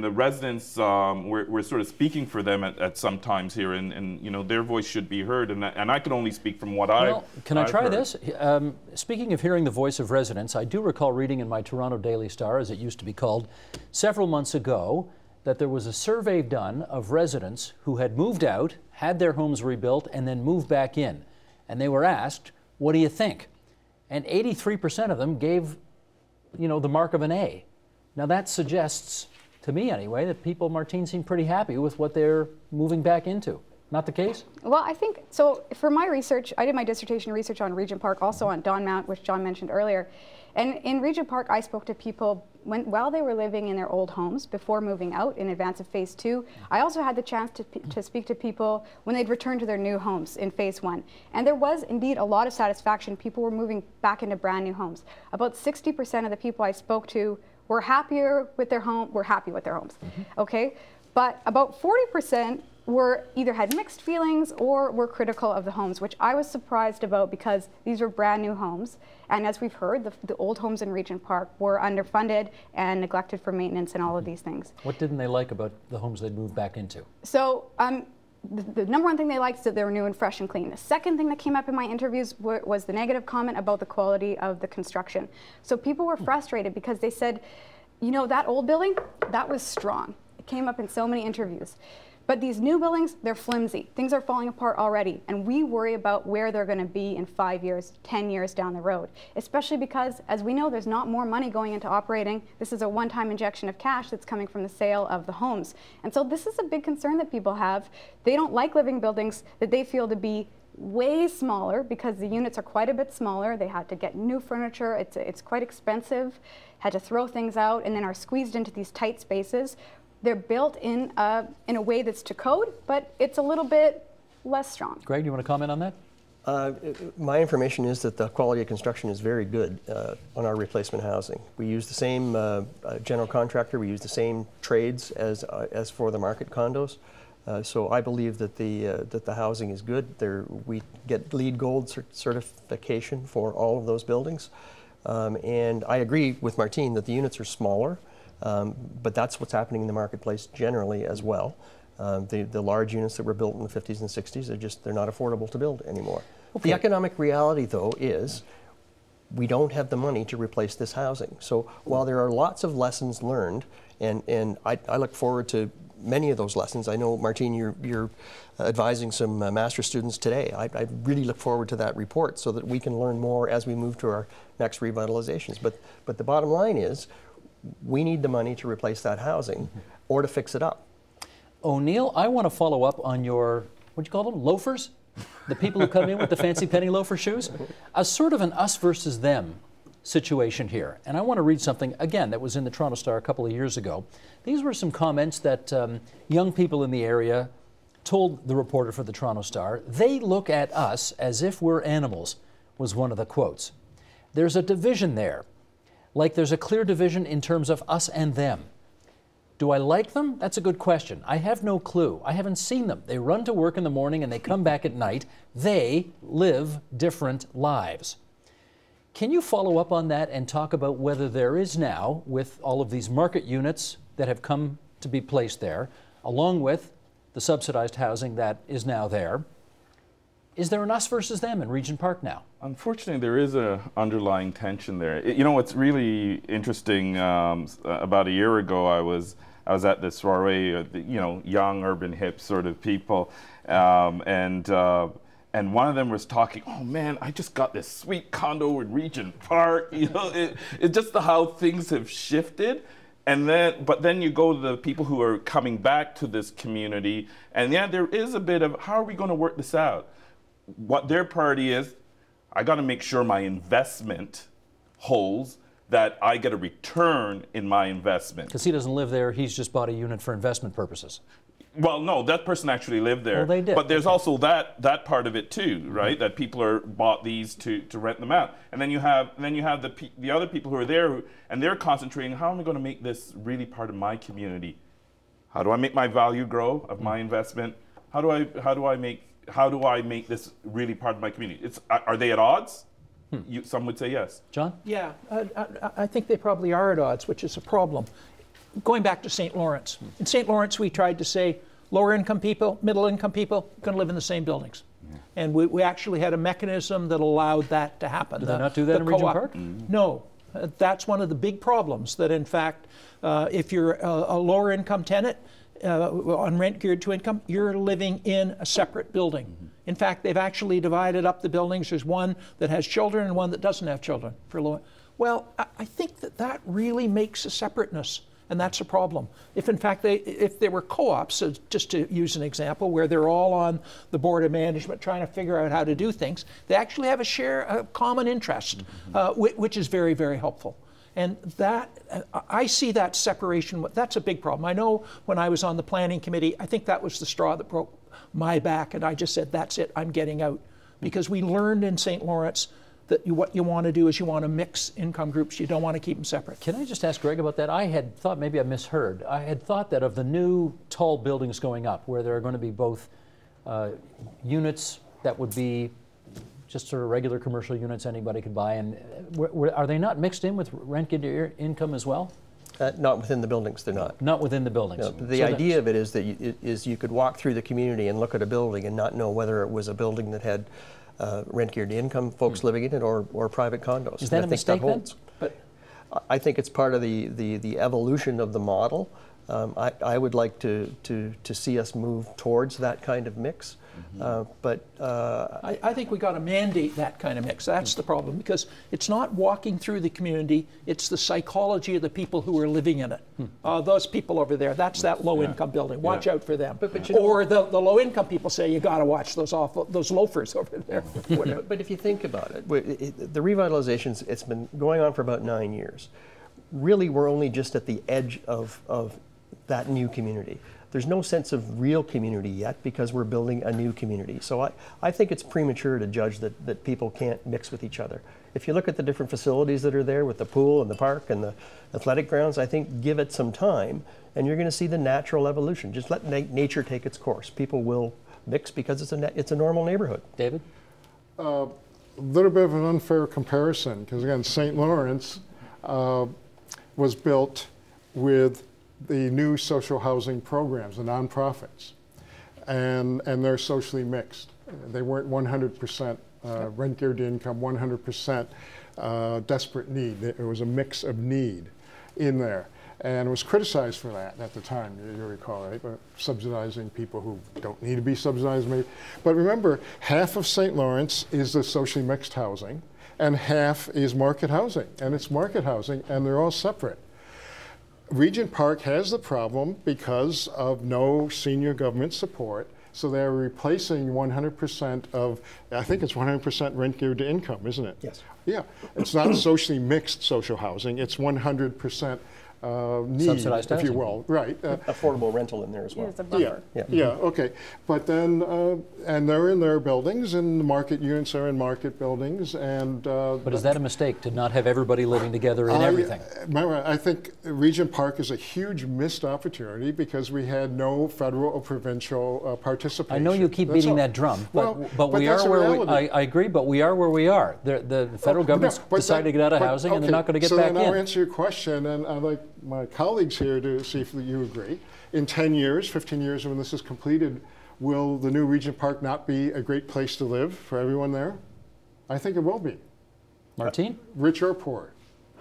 the residents, we're sort of speaking for them at some times here, and you know, their voice should be heard, and I can only speak from what I've Can I try heard. this? Speaking of hearing the voice of residents, I do recall reading in my Toronto Daily Star, as it used to be called, several months ago, that there was a survey done of residents who had moved out, had their homes rebuilt, and then moved back in. And they were asked, what do you think? And 83% of them gave, you know, the mark of an A. Now that suggests, to me anyway, that people, Martine, seem pretty happy with what they're moving back into. Not the case? Well, I think, so for my research, I did my dissertation research on Regent Park, also on Don Mount, which John mentioned earlier. And in Regent Park, I spoke to people while they were living in their old homes before moving out in advance of phase 2. I also had the chance to speak to people when they'd returned to their new homes in phase 1. And there was indeed a lot of satisfaction. People were moving back into brand new homes. About 60% of the people I spoke to were happy with their homes. Okay? But about 40% either had mixed feelings or were critical of the homes, which I was surprised about, because these were brand new homes. And as we've heard, the old homes in Regent Park were underfunded and neglected for maintenance and all of these things. What didn't they like about the homes they'd moved back into? So the number one thing they liked is that they were new and fresh and clean. The second thing that came up in my interviews was the negative comment about the quality of the construction. So people were frustrated because they said, you know, that old building, that was strong. It came up in so many interviews. But these new buildings, they're flimsy. Things are falling apart already, and we worry about where they're going to be in 5 years, 10 years down the road, especially because, as we know, there's not more money going into operating. This is a one-time injection of cash that's coming from the sale of the homes. And so this is a big concern that people have. They don't like living in buildings that they feel to be way smaller, because the units are quite a bit smaller. They had to get new furniture. It's quite expensive, had to throw things out, and then are squeezed into these tight spaces. They're built in a way that's to code, but it's a little bit less strong. Greg, you want to comment on that? My information is that the quality of construction is very good on our replacement housing. We use the same general contractor. We use the same trades as for the market condos. So I believe that the housing is good. We get LEED Gold certification for all of those buildings. And I agree with Martine that the units are smaller. But that's what's happening in the marketplace generally as well. The large units that were built in the 50s and 60s, they're not affordable to build anymore. Okay. The economic reality, though, is we don't have the money to replace this housing. So while there are lots of lessons learned, and I look forward to many of those lessons. I know, Martine, you're advising some master's students today. I really look forward to that report so that we can learn more as we move to our next revitalizations. But the bottom line is, we need the money to replace that housing or to fix it up. O'Neill, I want to follow up on your, what'd you call them, loafers? The people who come in with the fancy penny loafer shoes? A sort of an us versus them situation here. And I want to read something, again, that was in the Toronto Star a couple of years ago. These were some comments that young people in the area told the reporter for the Toronto Star. They look at us as if we're animals, was one of the quotes. There's a division there, like there's a clear division in terms of us and them. Do I like them? That's a good question. I have no clue. I haven't seen them. They run to work in the morning and they come back at night. They live different lives. Can you follow up on that and talk about whether there is now, with all of these market units that have come to be placed there, along with the subsidized housing that is now there, is there an us versus them in Regent Park now? Unfortunately, there is an underlying tension there. You know, what's really interesting, about a year ago, I was at this soiree, you know, young urban hip sort of people, and one of them was talking, oh man, I just got this sweet condo in Regent Park. You know, it's just how things have shifted. But then you go to the people who are coming back to this community, and yeah, there is a bit of, how are we going to work this out? What their priority is, I got to make sure my investment holds, that I get a return in my investment. Because he doesn't live there, he's just bought a unit for investment purposes. Well, no, that person actually lived there. Well, they did. But there's also that part of it too, right? That people are bought these to rent them out, and then you have the other people who are there, and they're concentrating. How am I going to make this really part of my community? How do I make my value grow of my investment? How do I make this really part of my community? Are they at odds? Some would say yes. John? Yeah, I think they probably are at odds, which is a problem. Going back to St. Lawrence. In St. Lawrence, we tried to say lower income people, middle income people, going to live in the same buildings. Yeah. And we actually had a mechanism that allowed that to happen. Do they not do that in Regent Park? No. That's one of the big problems, that in fact, if you're a lower income tenant, on rent geared to income, you're living in a separate building. In fact, they've actually divided up the buildings. There's one that has children and one that doesn't have children. Well, I think that really makes a separateness. And that's a problem. If in fact if there were co-ops, so just to use an example, where they're all on the board of management trying to figure out how to do things, they actually have a common interest, which is very, very helpful. And that, I see that separation, that's a big problem. I know when I was on the planning committee, I think that was the straw that broke my back, and I just said, that's it, I'm getting out. Because we learned in St. Lawrence that what you want to do is you want to mix income groups. You don't want to keep them separate. Can I just ask Greg about that? I had thought, maybe I misheard, I had thought that of the new tall buildings going up, where there are going to be both units that would be just sort of regular commercial units anybody could buy, and are they not mixed in with rent geared income as well? Not within the buildings, they're not. Not within the buildings. No, the idea of it is that you could walk through the community and look at a building and not know whether it was a building that had rent geared income folks living in it or private condos. Is that a mistake then? But I think it's part of the evolution of the model. I would like to see us move towards that kind of mix. I think we got to mandate that kind of mix. That's the problem, because it's not walking through the community, it's the psychology of the people who are living in it. Those people over there, that's that low income building. Watch out for them. Or the low income people say, you got to watch those loafers over there. But if you think about it, the revitalizations, it's been going on for about 9 years. Really, we're only just at the edge of that new community. There's no sense of real community yet, because we're building a new community. So I think it's premature to judge that people can't mix with each other. If you look at the different facilities that are there with the pool and the park and the athletic grounds, I think give it some time and you're going to see the natural evolution. Just let nature take its course. People will mix because it's a normal neighborhood. David? A little bit of an unfair comparison, because again, St. Lawrence was built with the new social housing programs, the nonprofits, and they're socially mixed. They weren't 100% rent geared income, 100% desperate need. It was a mix of need in there. and was criticized for that at the time, you recall, right? Subsidizing people who don't need to be subsidized, maybe. But remember, half of St. Lawrence is the socially mixed housing, and half is market housing, and it's market housing, and they're all separate. Regent Park has the problem because of no senior government support, so they're replacing 100% of, I think it's 100% rent geared to income, isn't it? Yes. Yeah, it's not socially mixed social housing, it's 100% need, subsidized if you housing. will, right? Affordable rental in there as well. It's a buffer. Yeah, okay. But then, and they're in their buildings, and the market units are in market buildings, and... But is that a mistake to not have everybody living together in everything? Remember, I think Regent Park is a huge missed opportunity because we had no federal or provincial participation. I know you keep That's beating all. that drum, but, Well, but we that's are a where we, reality. I agree, but we are where we are. The federal government's but decided to get out of housing, and they're not going to get so back then I'll in. answer your question, and I'd like my colleagues here to see if you agree. In 10 years, 15 years when this is completed, will the new Regent Park not be a great place to live for everyone there? I think it will be, Martine? rich or poor.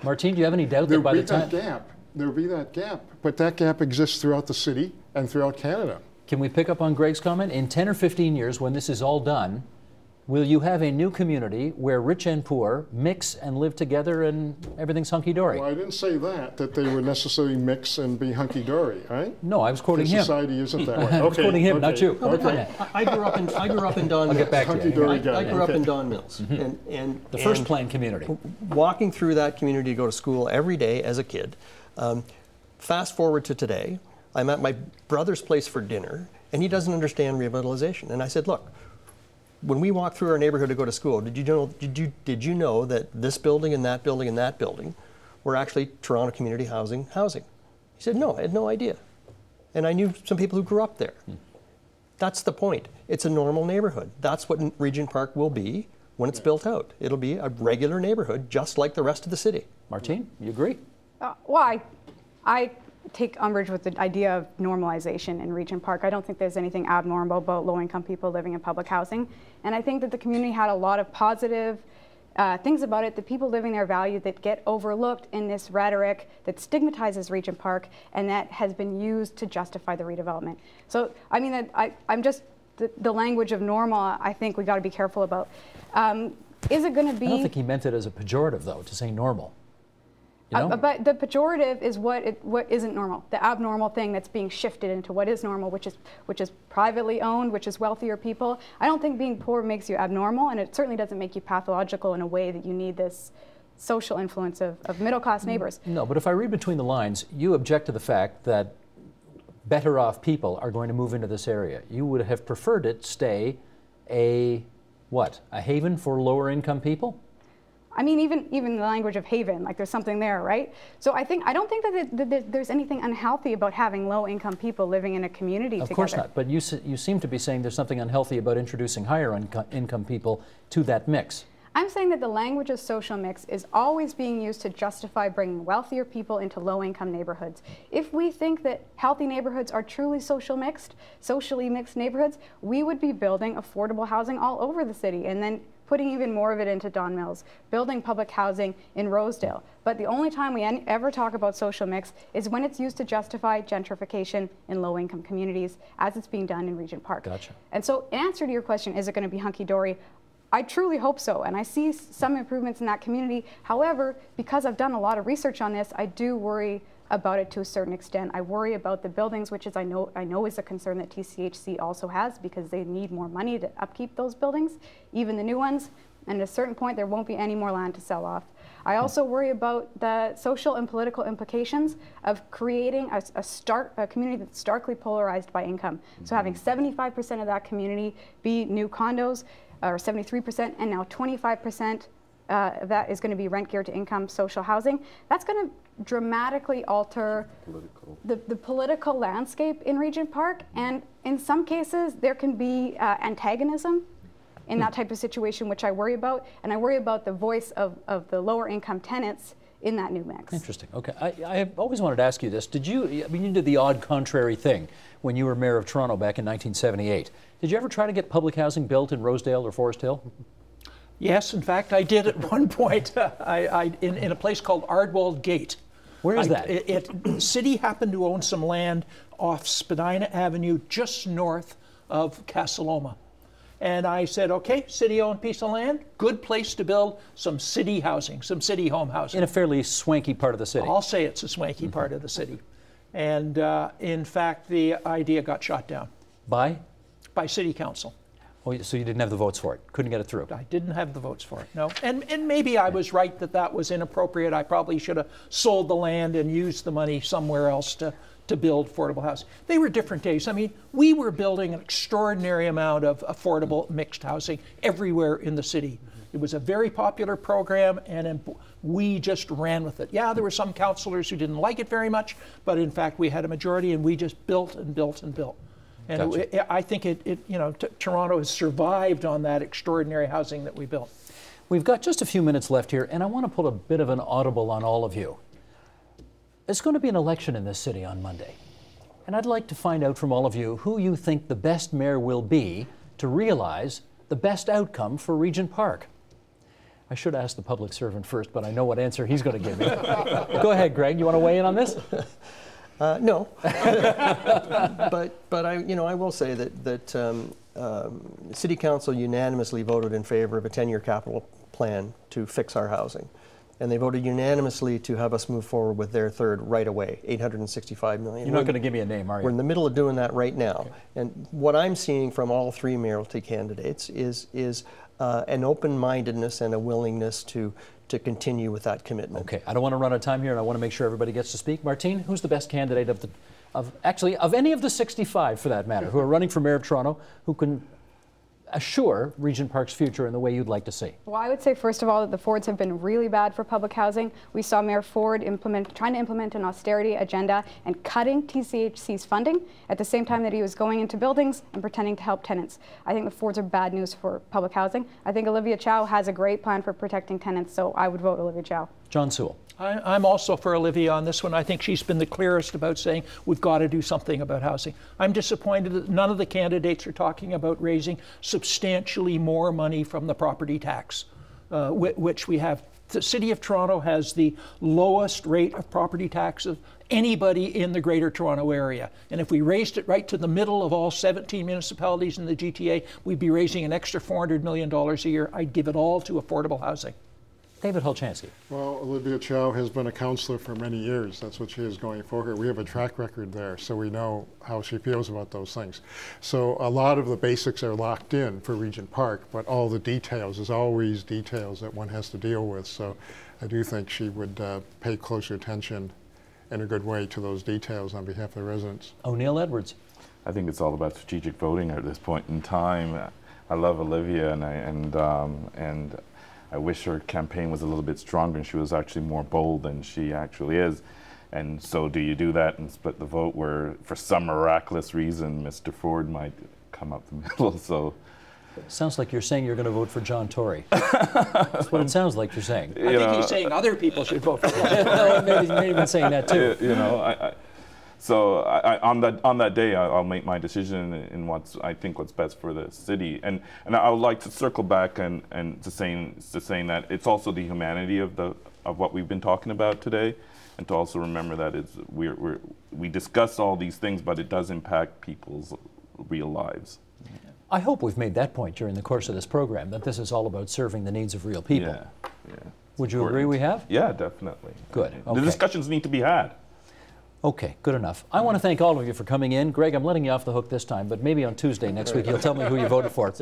Martine, do you have any doubt that There'll by be the time... that gap. There'll be that gap. But that gap exists throughout the city and throughout Canada. Can we pick up on Greg's comment? In 10 or 15 years, when this is all done, will you have a new community where rich and poor mix and live together and everything's hunky-dory? Well, I didn't say that they would necessarily mix and be hunky-dory, right? No, I was quoting Because him. society isn't that way. I was quoting him, not you. Okay. I grew up in Don Mills. get back to you. Hunky-dory guy. I grew up Okay. in Don Mills. And The first and planned community. walking through that community to go to school every day as a kid. Fast forward to today, I'm at my brother's place for dinner, and he doesn't understand revitalization. And I said, look, when we walk through our neighborhood to go to school, did you know that this building and that building and that building were actually Toronto Community Housing? He said, no, I had no idea. And I knew some people who grew up there. That's the point. It's a normal neighborhood. That's what Regent Park will be when it's built out. It'll be a regular neighborhood, just like the rest of the city. Martine, you agree? Well, I take umbrage with the idea of normalization in Regent Park. I don't think there's anything abnormal about low-income people living in public housing. And I think that the community had a lot of positive things about it, the people living there value that get overlooked in this rhetoric that stigmatizes Regent Park and that has been used to justify the redevelopment. So, I mean, I'm just, the language of normal, I think we got to be careful about. Is it going to be... I don't think he meant it as a pejorative, though, to say normal. You know? But the pejorative is what isn't normal, the abnormal thing that's being shifted into what is normal, which is privately owned, which is wealthier people. I don't think being poor makes you abnormal, and it certainly doesn't make you pathological in a way that you need this social influence of middle-class neighbors. No, but if I read between the lines, you object to the fact that better off people are going to move into this area. You would have preferred it stay a haven for lower income people? I mean, even the language of haven, like there's something there, right? So I don't think that there's anything unhealthy about having low-income people living in a community together. Of course not, but you seem to be saying there's something unhealthy about introducing higher income people to that mix. I'm saying that the language of social mix is always being used to justify bringing wealthier people into low-income neighborhoods. If we think that healthy neighborhoods are truly socially mixed neighborhoods, we would be building affordable housing all over the city, and then putting even more of it into Don Mills, building public housing in Rosedale. But the only time we ever talk about social mix is when it's used to justify gentrification in low-income communities, as it's being done in Regent Park. Gotcha. And so in answer to your question, is it going to be hunky-dory? I truly hope so, and I see some improvements in that community. However, because I've done a lot of research on this, I do worry about it to a certain extent. I worry about the buildings, which is I know is a concern that TCHC also has, because they need more money to upkeep those buildings, even the new ones. And at a certain point, there won't be any more land to sell off. I also worry about the social and political implications of creating a community that's starkly polarized by income. So having 75% of that community be new condos, or 73%, and now 25% of that is going to be rent geared to income social housing. That's going to dramatically alter the political landscape in Regent Park, and in some cases there can be antagonism in that type of situation, which I worry about, and I worry about the voice of the lower income tenants in that new mix. Interesting. Okay, I have always wanted to ask you this. You did the odd contrary thing when you were mayor of Toronto back in 1978. Did you ever try to get public housing built in Rosedale or Forest Hill? Yes, in fact, I did at one point in a place called Ardwald Gate. Where is that? The city happened to own some land off Spadina Avenue, just north of Casa Loma. And I said, okay, city-owned piece of land, good place to build some city housing, some city home housing. In a fairly swanky part of the city. I'll say it's a swanky part of the city. And in fact, the idea got shot down. By? By city council. Oh, so you didn't have the votes for it? Couldn't get it through? I didn't have the votes for it, no. And maybe I was right that that was inappropriate. I probably should have sold the land and used the money somewhere else to build affordable housing. They were different days. I mean, we were building an extraordinary amount of affordable mixed housing everywhere in the city. It was a very popular program, and we just ran with it. Yeah, there were some councillors who didn't like it very much, but in fact, we had a majority, and we just built and built and built. And gotcha. I think Toronto has survived on that extraordinary housing that we built. We've got just a few minutes left here, and I want to put a bit of an audible on all of you. There's going to be an election in this city on Monday, and I'd like to find out from all of you who you think the best mayor will be to realize the best outcome for Regent Park. I should ask the public servant first, but I know what answer he's going to give me. Go ahead, Greg. You want to weigh in on this? No, but I will say that City Council unanimously voted in favor of a 10-year capital plan to fix our housing, and they voted unanimously to have us move forward with their third right away, $865 million. You're not going to give me a name, are you? We're in the middle of doing that right now, and what I'm seeing from all three mayoralty candidates is an open-mindedness and a willingness to continue with that commitment. Okay, I don't want to run out of time here, and I want to make sure everybody gets to speak. Martine, who's the best candidate of any of the 65, for that matter, who are running for mayor of Toronto, who can assure Regent Park's future in the way you'd like to see? Well, I would say, first of all, that the Fords have been really bad for public housing. We saw Mayor Ford trying to implement an austerity agenda and cutting TCHC's funding at the same time that he was going into buildings and pretending to help tenants. I think the Fords are bad news for public housing. I think Olivia Chow has a great plan for protecting tenants, so I would vote Olivia Chow. John Sewell. I'm also for Olivia on this one. I think she's been the clearest about saying we've got to do something about housing. I'm disappointed that none of the candidates are talking about raising substantially more money from the property tax, which we have. The City of Toronto has the lowest rate of property tax of anybody in the Greater Toronto Area. And if we raised it right to the middle of all 17 municipalities in the GTA, we'd be raising an extra $400 million a year. I'd give it all to affordable housing. David Hulchanski. Well, Olivia Chow has been a councillor for many years. That's what she is going for her. We have a track record there, so we know how she feels about those things. So a lot of the basics are locked in for Regent Park, but all the details, there's always details that one has to deal with. So I do think she would pay closer attention in a good way to those details on behalf of the residents. O'Neill Edwards. I think it's all about strategic voting at this point in time. I love Olivia, and I wish her campaign was a little bit stronger and she was actually more bold than she actually is. And so do you do that and split the vote where for some miraculous reason Mr. Ford might come up the middle? So sounds like you're saying you're going to vote for John Tory. That's what it sounds like you're saying. I think he's saying other people should vote for him. No, maybe even saying that too. You know, So on that day, I'll make my decision in what's best for the city, and I would like to circle back and to saying that it's also the humanity of what we've been talking about today, and to also remember that we discuss all these things, but it does impact people's real lives. I hope we've made that point during the course of this program, that this is all about serving the needs of real people. Yeah. Would you agree we have? Yeah, definitely. Good. Okay. The discussions need to be had. Okay, good enough. I want to thank all of you for coming in. Greg, I'm letting you off the hook this time, but maybe on Tuesday next week you'll tell me who you voted for.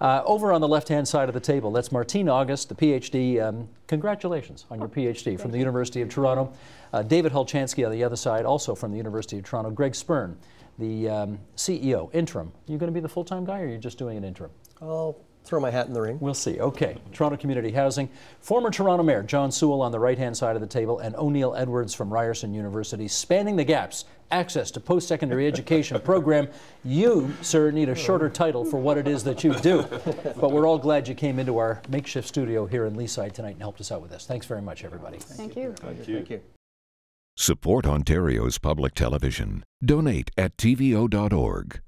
Over on the left-hand side of the table, that's Martine August, the PhD. Congratulations on your PhD from the University of Toronto. David Hulchanski on the other side, also from the University of Toronto. Greg Spurn, the CEO, interim. Are you going to be the full-time guy, or are you just doing an interim? I'll throw my hat in the ring. We'll see. Okay. Toronto Community Housing. Former Toronto Mayor John Sewell on the right-hand side of the table, and O'Neill Edwards from Ryerson University, spanning the gaps. Access to post-secondary education program. You, sir, need a shorter title for what it is that you do. But we're all glad you came into our makeshift studio here in Leaside tonight and helped us out with this. Thanks very much, everybody. Thank you. Thank you. Support Ontario's public television. Donate at tvo.org.